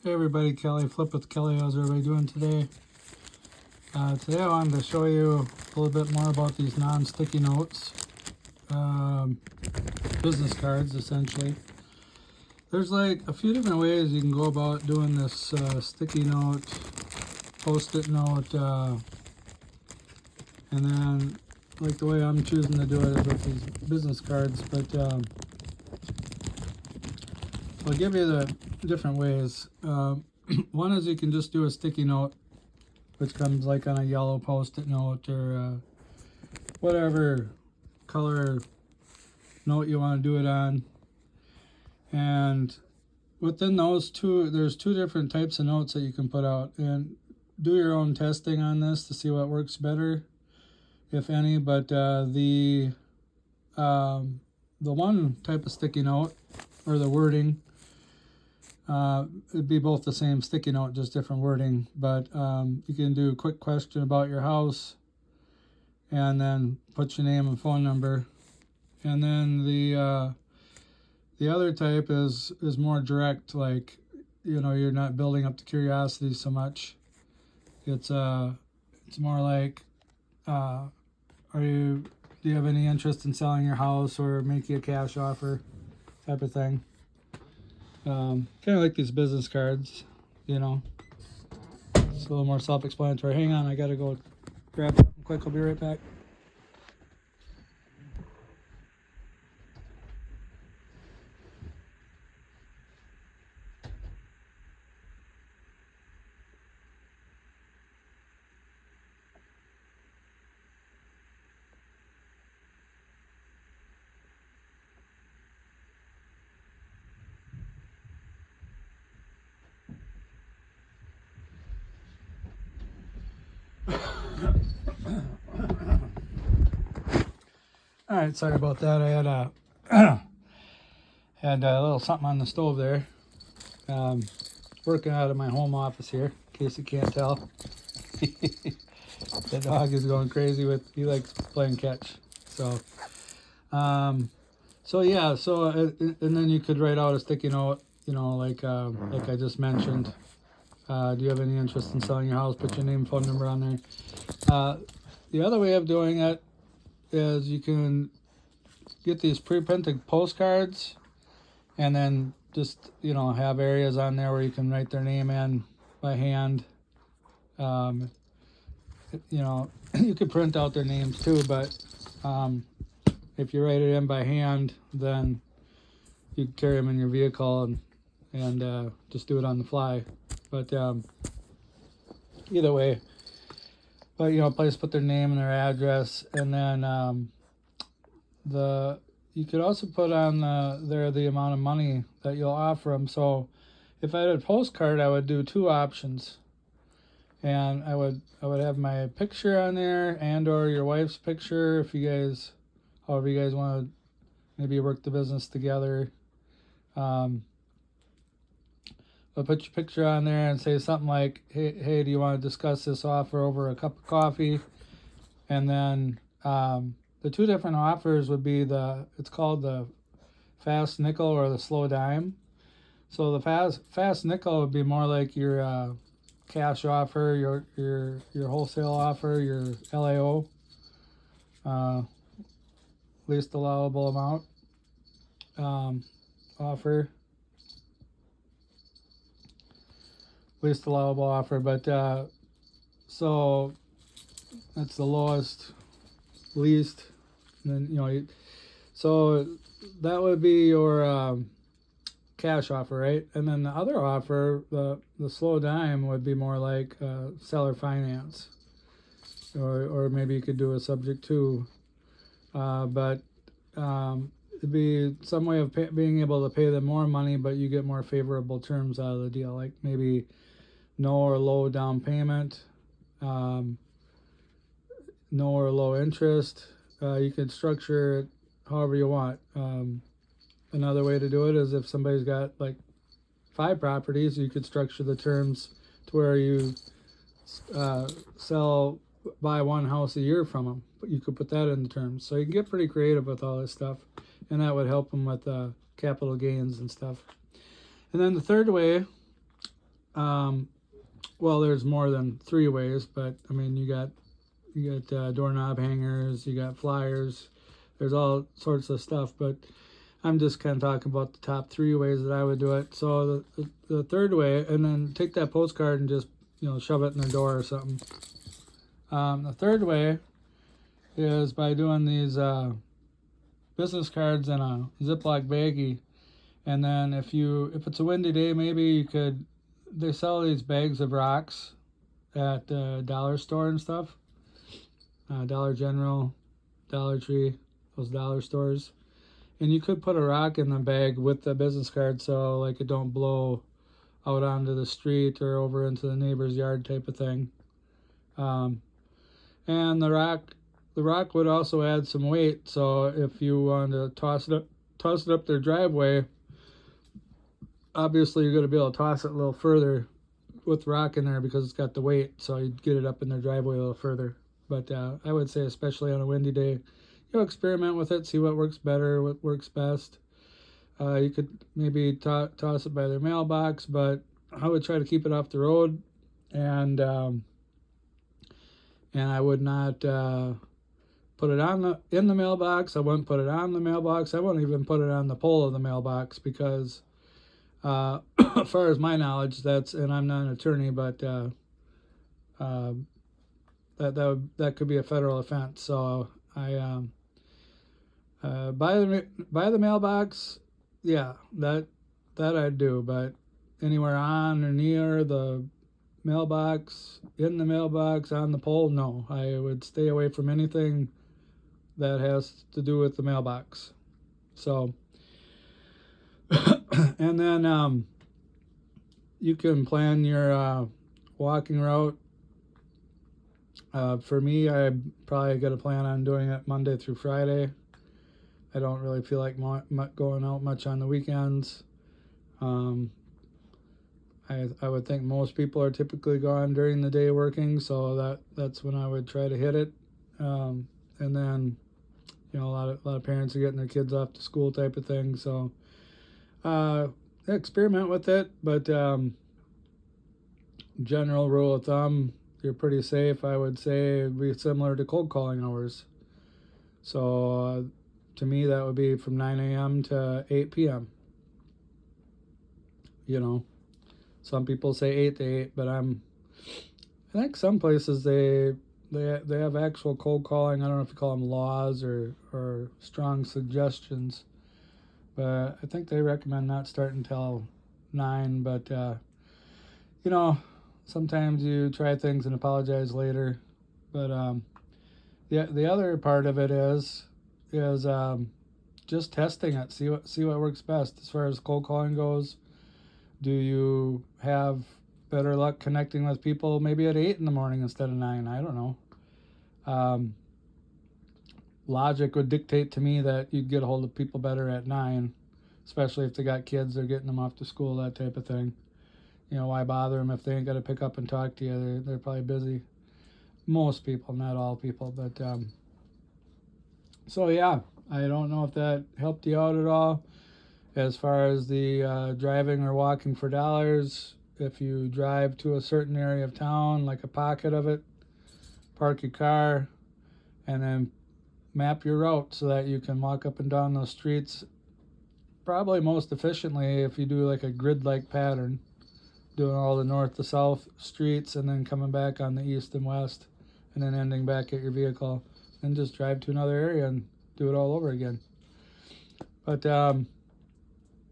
Hey everybody, Kelly, Flip with Kelly. How's everybody doing today? Today I wanted to show you a little bit more about these non-sticky notes, business cards essentially. There's like a few different ways you can go about doing this sticky note, post-it note, and then like the way I'm choosing to do it is with these business cards, but I'll give you the different ways. One is you can just do a sticky note, which comes like on a yellow post-it note or whatever color note you want to do it on. And within those two, there's two different types of notes that you can put out, and do your own testing on this to see what works better, if any. But the one type of sticky note, or the wording, it'd be both the same sticky note, just different wording. But you can do a quick question about your house, and then put your name and phone number. And then the other type is more direct, like, you know, you're not building up the curiosity so much. It's more like, do you have any interest in selling your house, or make you a cash offer type of thing. Kind of like these business cards, you know. It's a little more self-explanatory. Hang on, I gotta go grab something quick. I'll be right back. All right, sorry about that. I had a little something on the stove there. Working out of my home office here, in case you can't tell. The dog is going crazy he likes playing catch. So and then you could write out a sticky note, you know, like I just mentioned. Do you have any interest in selling your house? Put your name and phone number on there. The other way of doing it is you can get these pre-printed postcards, and then just, you know, have areas on there where you can write their name in by hand. You know, you could print out their names too, but if you write it in by hand, then you can carry them in your vehicle and just do it on the fly. But either way, but you know, place put their name and their address, and then you could also put on the amount of money that you'll offer them. So if I had a postcard, I would do two options, and I would have my picture on there, and or your wife's picture, if you guys, however you guys want to maybe work the business together. But put your picture on there and say something like, hey, do you want to discuss this offer over a cup of coffee? And then the two different offers would be it's called the fast nickel or the slow dime. So the fast nickel would be more like your cash offer, your wholesale offer, your LAO, least allowable amount offer. Least allowable offer, but so that's the lowest, least, and then, you know, so that would be your cash offer, right? And then the other offer, the slow dime, would be more like seller finance, or maybe you could do a subject to, but it'd be some way of being able to pay them more money, but you get more favorable terms out of the deal, like maybe no or low down payment, no or low interest. You can structure it however you want. Another way to do it is if somebody's got like 5 properties, you could structure the terms to where you buy one house a year from them. But you could put that in the terms. So you can get pretty creative with all this stuff, and that would help them with capital gains and stuff. And then the third way Well, there's more than 3 ways, but I mean, you got doorknob hangers, you got flyers. There's all sorts of stuff, but I'm just kind of talking about the top 3 ways that I would do it. So the third way, and then take that postcard and just shove it in their door or something. The third way is by doing these business cards in a Ziploc baggie, and then if it's a windy day, maybe you could. They sell these bags of rocks at the dollar store and stuff. Dollar General, Dollar Tree, those dollar stores. And you could put a rock in the bag with the business card so like it don't blow out onto the street or over into the neighbor's yard type of thing. And the rock would also add some weight. So if you wanted to toss it up their driveway, obviously you're going to be able to toss it a little further with rock in there because it's got the weight. So you'd get it up in their driveway a little further. But I would say, especially on a windy day, experiment with it, see what works better, what works best. You could maybe toss it by their mailbox, but I would try to keep it off the road, and I would not put it in the mailbox. I wouldn't put it on the mailbox. I wouldn't even put it on the pole of the mailbox because, as far as my knowledge, and I'm not an attorney, but that could be a federal offense. So I by the mailbox, yeah, that I'd do, but anywhere on or near the mailbox, in the mailbox, on the pole, no. I would stay away from anything that has to do with the mailbox. So, and then you can plan your walking route. For me, I probably got to plan on doing it Monday through Friday. I don't really feel like going out much on the weekends. I would think most people are typically gone during the day working, so that's when I would try to hit it. And then, a lot of parents are getting their kids off to school type of thing. So experiment with it, but general rule of thumb, you're pretty safe. I would say it'd be similar to cold calling hours. So to me, that would be from 9 a.m. to 8 p.m. Some people say 8 to 8, but I think some places they have actual cold calling. I don't know if you call them laws or strong suggestions, but I think they recommend not starting until 9. But sometimes you try things and apologize later. But the other part of it is just testing it, see what works best as far as cold calling goes. Do you have better luck connecting with people maybe at 8 in the morning instead of 9? I don't know. Logic would dictate to me that you'd get a hold of people better at 9, especially if they got kids, they're getting them off to school, that type of thing. Why bother them if they ain't got to pick up and talk to you? They're probably busy. Most people, not all people, but so yeah, I don't know if that helped you out at all. As far as the driving or walking for dollars, if you drive to a certain area of town, like a pocket of it, park your car, and then map your route so that you can walk up and down those streets probably most efficiently if you do like a grid-like pattern, doing all the north to south streets and then coming back on the east and west and then ending back at your vehicle, and just drive to another area and do it all over again. But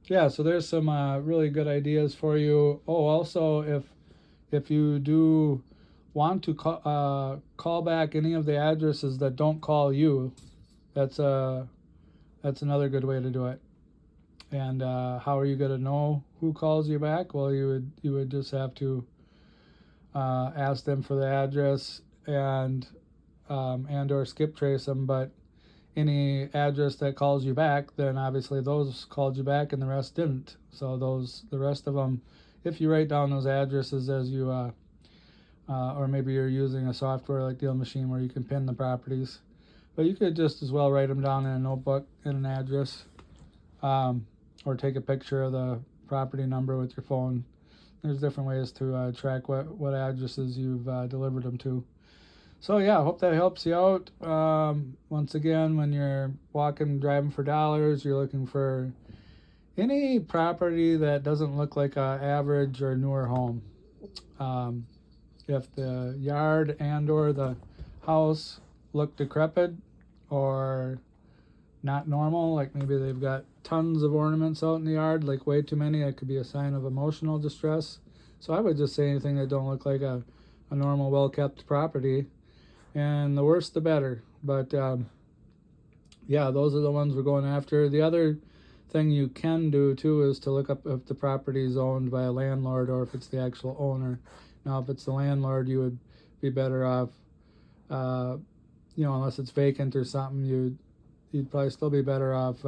yeah, so there's some really good ideas for you. Oh, also, if you do want to call back any of the addresses that don't call you, that's another good way to do it. And how are you going to know who calls you back? Well, you would just have to ask them for the address and or skip trace them. But any address that calls you back, then obviously those called you back and the rest didn't. So the rest of them, if you write down those addresses as you, or maybe you're using a software like Deal Machine where you can pin the properties, but you could just as well write them down in a notebook and an address, or take a picture of the property number with your phone. there's different ways to track what addresses you've delivered them to. So yeah, I hope that helps you out. Once again, when you're driving for dollars, you're looking for any property that doesn't look like a average or newer home. If the yard and or the house look decrepit or not normal, like maybe they've got tons of ornaments out in the yard, like way too many, that could be a sign of emotional distress. So I would just say anything that don't look like a normal, well-kept property. And the worse, the better. But yeah, those are the ones we're going after. The other thing you can do too is to look up if the property is owned by a landlord or if it's the actual owner. Now, if it's the landlord, you would be better off, unless it's vacant or something, you'd probably still be better off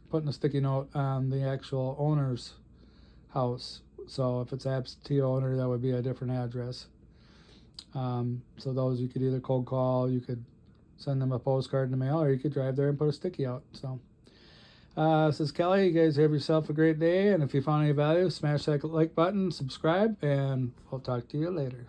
putting a sticky note on the actual owner's house. So if it's absentee owner, that would be a different address. So those you could either cold call, you could send them a postcard in the mail, or you could drive there and put a sticky out. So this is Kelly. You guys have yourself a great day, and if you found any value, smash that like button, subscribe, and I'll talk to you later.